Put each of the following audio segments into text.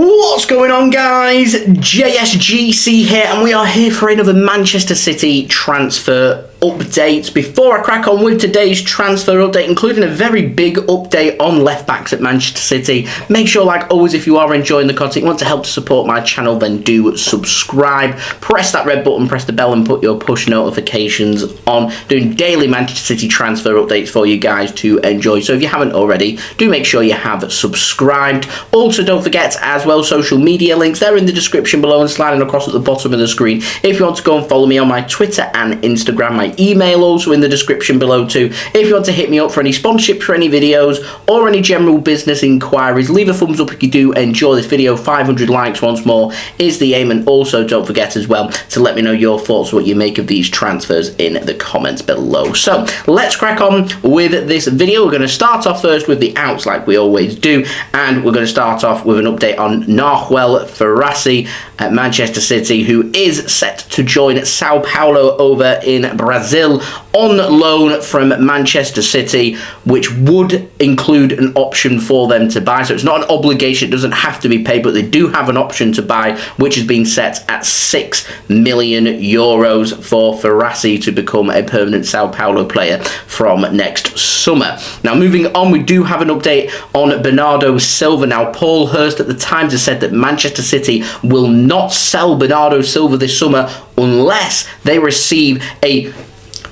What's going on, guys? JSGC here, and we are here for another Manchester City transfer update. Before I crack on with today's transfer update, including a very big update on left backs at Manchester City, make sure, like always, if you are enjoying the content, you want to help to support my channel, then do subscribe, press that red button, press the bell, and put your push notifications on. Doing daily Manchester City transfer updates for you guys to enjoy. So if you haven't already, do make sure you have subscribed. Also, don't forget as well, social media links, they're in the description below and sliding across at the bottom of the screen. If you want to go and follow me on my Twitter and Instagram, my email also in the description below too. If you want to hit me up for any sponsorships for any videos or any general business inquiries, leave a thumbs up if you do enjoy this video. 500 likes once more is the aim, and also don't forget as well to let me know your thoughts, what you make of these transfers in the comments below. So let's crack on with this video. We're going to start off first with the outs like we always do, and we're going to start off with an update on Nahuel Ferraresi at Manchester City, who is set to join Sao Paulo over in Brazil on loan from Manchester City, which would include an option for them to buy. So it's not an obligation, it doesn't have to be paid, but they do have an option to buy, which has been set at €6 million for Ferraresi to become a permanent Sao Paulo player from next summer. Now, moving on, we do have an update on Bernardo Silva. Now, Paul Hirst at the Times has said that Manchester City will not sell Bernardo Silva this summer unless they receive a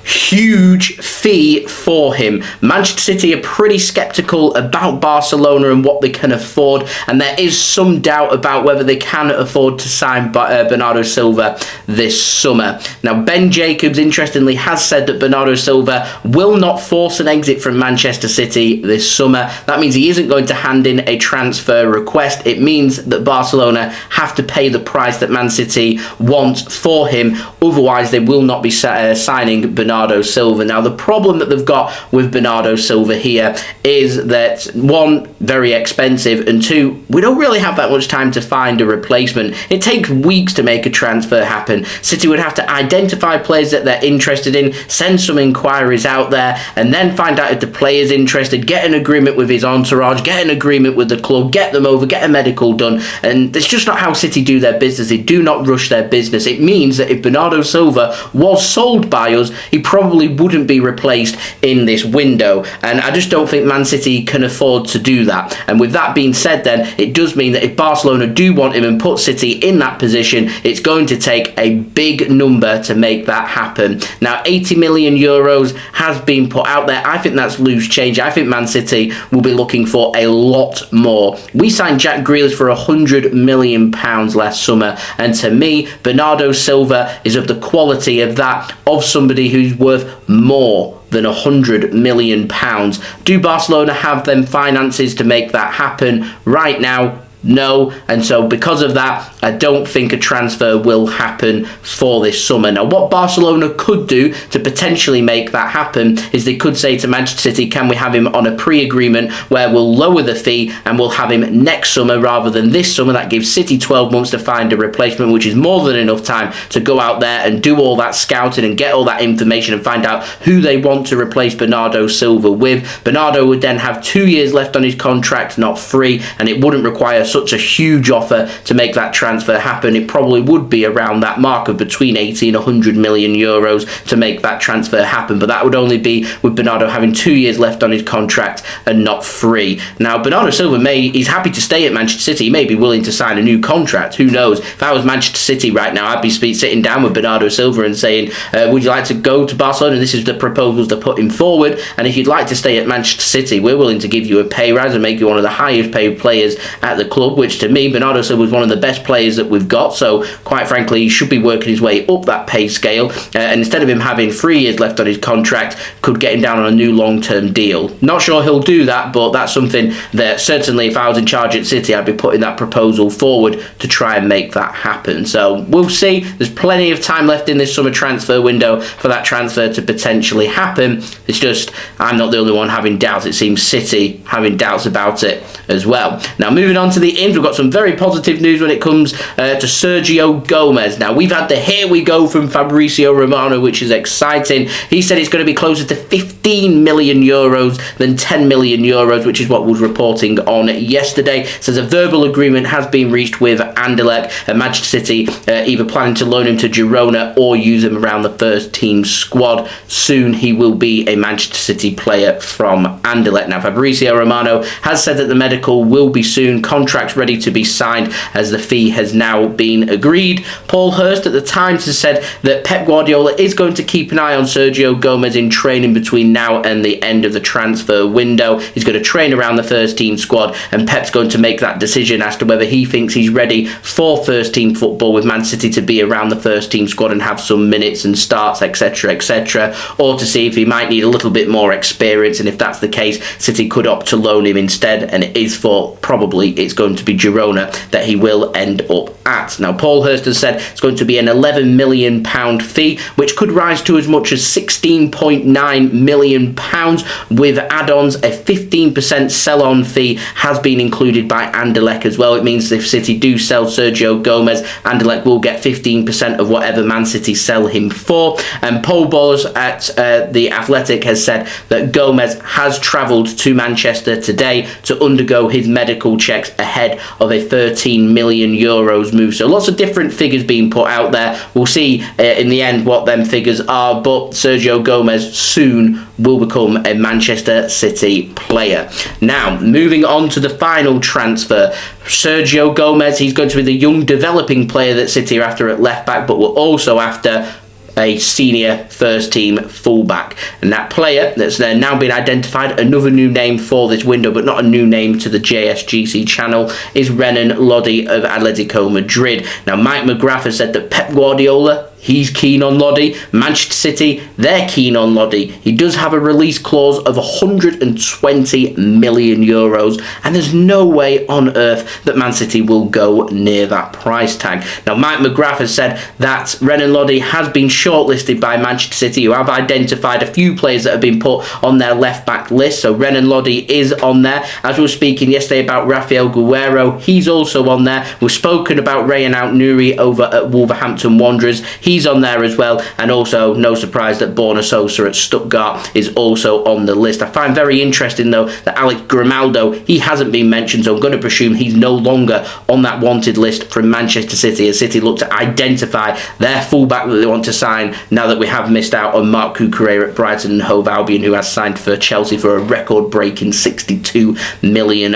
huge fee for him. Manchester City are pretty sceptical about Barcelona and what they can afford, and there is some doubt about whether they can afford to sign Bernardo Silva this summer. Now, Ben Jacobs, interestingly, has said that Bernardo Silva will not force an exit from Manchester City this summer. That means he isn't going to hand in a transfer request. It means that Barcelona have to pay the price that Man City want for him. Otherwise, they will not be signing Bernardo Silva. Now, the problem that they've got with Bernardo Silva here is that, one, very expensive, and two, we don't really have that much time to find a replacement. It takes weeks to make a transfer happen. City would have to identify players that they're interested in, send some inquiries out there, and then find out if the player's interested, get an agreement with his entourage, get an agreement with the club, get them over, get a medical done, and it's just not how City do their business. They do not rush their business. It means that if Bernardo Silva was sold by us, he probably wouldn't be replaced in this window, and I just don't think Man City can afford to do that. And with that being said, then it does mean that if Barcelona do want him and put City in that position, it's going to take a big number to make that happen. Now, €80 million has been put out there. I think that's loose change. I think Man City will be looking for a lot more. We signed Jack Grealish for £100 million last summer, and to me, Bernardo Silva is of the quality of that, of somebody who's worth more than £100 million. Do Barcelona have them finances to make that happen right now? No, and so because of that, I don't think a transfer will happen for this summer. Now, what Barcelona could do to potentially make that happen is they could say to Manchester City, can we have him on a pre-agreement where we'll lower the fee and we'll have him next summer rather than this summer. That gives City 12 months to find a replacement, which is more than enough time to go out there and do all that scouting and get all that information and find out who they want to replace Bernardo Silva with. Bernardo would then have 2 years left on his contract, not 3, and it wouldn't require such a huge offer to make that transfer happen. It probably would be around that mark of between 80 and €100 million to make that transfer happen, but that would only be with Bernardo having 2 years left on his contract and not 3. Now, Bernardo Silva he's happy to stay at Manchester City. He may be willing to sign a new contract. Who knows? If I was Manchester City right now, I'd be sitting down with Bernardo Silva and saying, would you like to go to Barcelona? This is the proposals they're putting forward, and if you'd like to stay at Manchester City, we're willing to give you a pay rise and make you one of the highest paid players at the club, which to me, Bernardo Silva was one of the best players that we've got, so quite frankly, he should be working his way up that pay scale, and instead of him having 3 years left on his contract, could get him down on a new long-term deal. Not sure he'll do that, but that's something that certainly if I was in charge at City, I'd be putting that proposal forward to try and make that happen. So we'll see. There's plenty of time left in this summer transfer window for that transfer to potentially happen. It's just, I'm not the only one having doubts. It seems City having doubts about it as well. Now, moving on to the the ins, we've got some very positive news when it comes to Sergio Gomez. Now, we've had the here we go from Fabrizio Romano, which is exciting. He said it's going to be closer to 15 million euros than 10 million euros, which is what was reporting on yesterday. Says a verbal agreement has been reached with Anderlecht and Manchester City, either planning to loan him to Girona or use him around the first team squad. Soon he will be a Manchester City player from Anderlecht. Now, Fabrizio Romano has said that the medical will be soon, contracts ready to be signed as the fee has now been agreed. Paul Hirst at the Times has said that Pep Guardiola is going to keep an eye on Sergio Gomez in training between now and the end of the transfer window. He's going to train around the first team squad, and Pep's going to make that decision as to whether he thinks he's ready for first team football with Man City to be around the first team squad and have some minutes and starts, etc, etc, or to see if he might need a little bit more experience, and if that's the case, City could opt to loan him instead, and it is for probably it's going to be Girona that he will end up at. Now, Paul Hirst has said it's going to be an £11 million fee, which could rise to as much as £16.9 million with add-ons. A 15% sell-on fee has been included by Anderlecht as well. It means if City do sell Sergio Gomez, Anderlecht will get 15% of whatever Man City sell him for. And Paul Bowles at The Athletic has said that Gomez has travelled to Manchester today to undergo his medical checks ahead of a 13 million euros move. So lots of different figures being put out there. We'll see in the end what them figures are, but Sergio Gomez soon will become a Manchester City player. Now, moving on to the final transfer. Sergio Gomez, he's going to be the young developing player that City are after at left back, but we're also after a senior first team fullback, and that player that's now been identified, another new name for this window but not a new name to the JSGC channel, is Renan Lodi of Atletico Madrid. Now, Mike McGrath has said that Pep Guardiola, he's keen on Lodi. Manchester City, they're keen on Lodi. He does have a release clause of 120 million euros, and there's no way on earth that Man City will go near that price tag. Now, Mike McGrath has said that Renan Lodi has been shortlisted by Manchester City, who have identified a few players that have been put on their left-back list. So Renan Lodi is on there. As we were speaking yesterday about Rafael Guerreiro, he's also on there. We've spoken about Renan Lodi over at Wolverhampton Wanderers. He's on there as well, and also no surprise that Borna Sosa at Stuttgart is also on the list. I find very interesting though that Alex Grimaldo, he hasn't been mentioned, so I'm going to presume he's no longer on that wanted list from Manchester City, as City look to identify their fullback that they want to sign now that we have missed out on Marc Cucurella at Brighton and Hove Albion, who has signed for Chelsea for a record-breaking £62 million.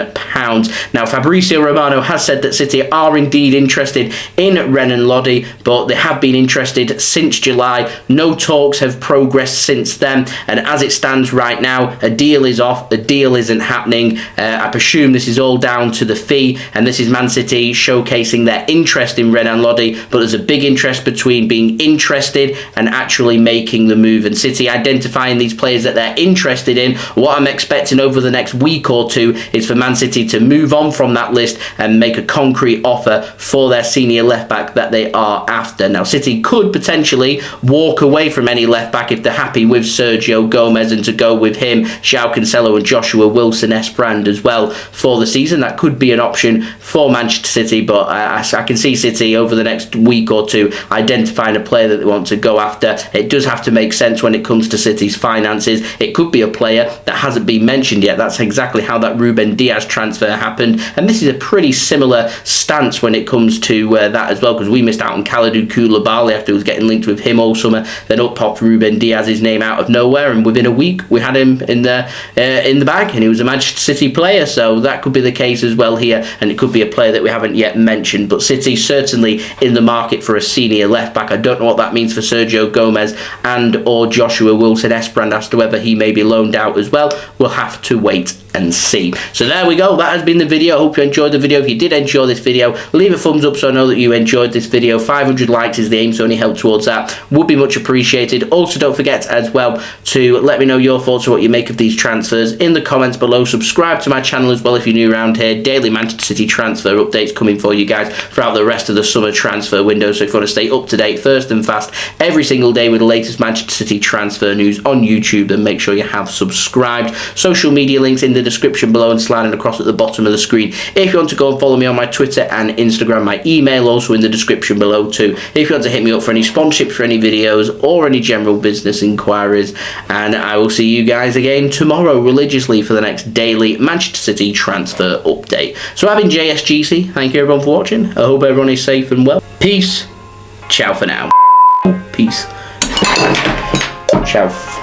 Now, Fabrizio Romano has said that City are indeed interested in Renan Lodi, but they have been interested since July. No talks have progressed since then, and as it stands right now, a deal is off, a deal isn't happening. I presume this is all down to the fee, and this is Man City showcasing their interest in Renan Lodi, but there's a big interest between being interested and actually making the move, and City identifying these players that they're interested in. What I'm expecting over the next week or two is for Man City to move on from that list and make a concrete offer for their senior left back that they are after. Now, City could potentially walk away from any left back if they're happy with Sergio Gomez and to go with him, João Cancelo and Joshua Wilson-Esperand as well for the season. That could be an option for Manchester City, but I can see City over the next week or two identifying a player that they want to go after. It does have to make sense when it comes to City's finances. It could be a player that hasn't been mentioned yet. That's exactly how that Ruben Diaz transfer happened, and this is a pretty similar stance when it comes to that as well, because we missed out on Kalidou Koulibaly after he was getting linked with him all summer. Then up popped Ruben Diaz's name out of nowhere, and within a week we had him in the bag, and he was a Manchester City player. So that could be the case as well here, and it could be a player that we haven't yet mentioned. But City certainly in the market for a senior left back. I don't know what that means for Sergio Gomez and or Joshua Wilson-Esperand as to whether he may be loaned out as well. We'll have to wait and see. So there we go, that has been the video. I hope you enjoyed the video. If you did enjoy this video, leave a thumbs up so I know that you enjoyed this video. 500 likes is the aim, so any help towards that would be much appreciated. Also, don't forget as well to let me know your thoughts on what you make of these transfers in the comments below. Subscribe to my channel as well if you're new around here. Daily Manchester City transfer updates coming for you guys throughout the rest of the summer transfer window, so if you want to stay up to date first and fast every single day with the latest Manchester City transfer news on YouTube, then make sure you have subscribed. Social media links in the the description below and sliding across at the bottom of the screen. If you want to go and follow me on my Twitter and Instagram, my email also in the description below too. If you want to hit me up for any sponsorships for any videos or any general business inquiries, and I will see you guys again tomorrow religiously for the next daily Manchester City transfer update. So I've been JSGC, thank you everyone for watching, I hope everyone is safe and well. Peace, ciao for now. Peace. Ciao.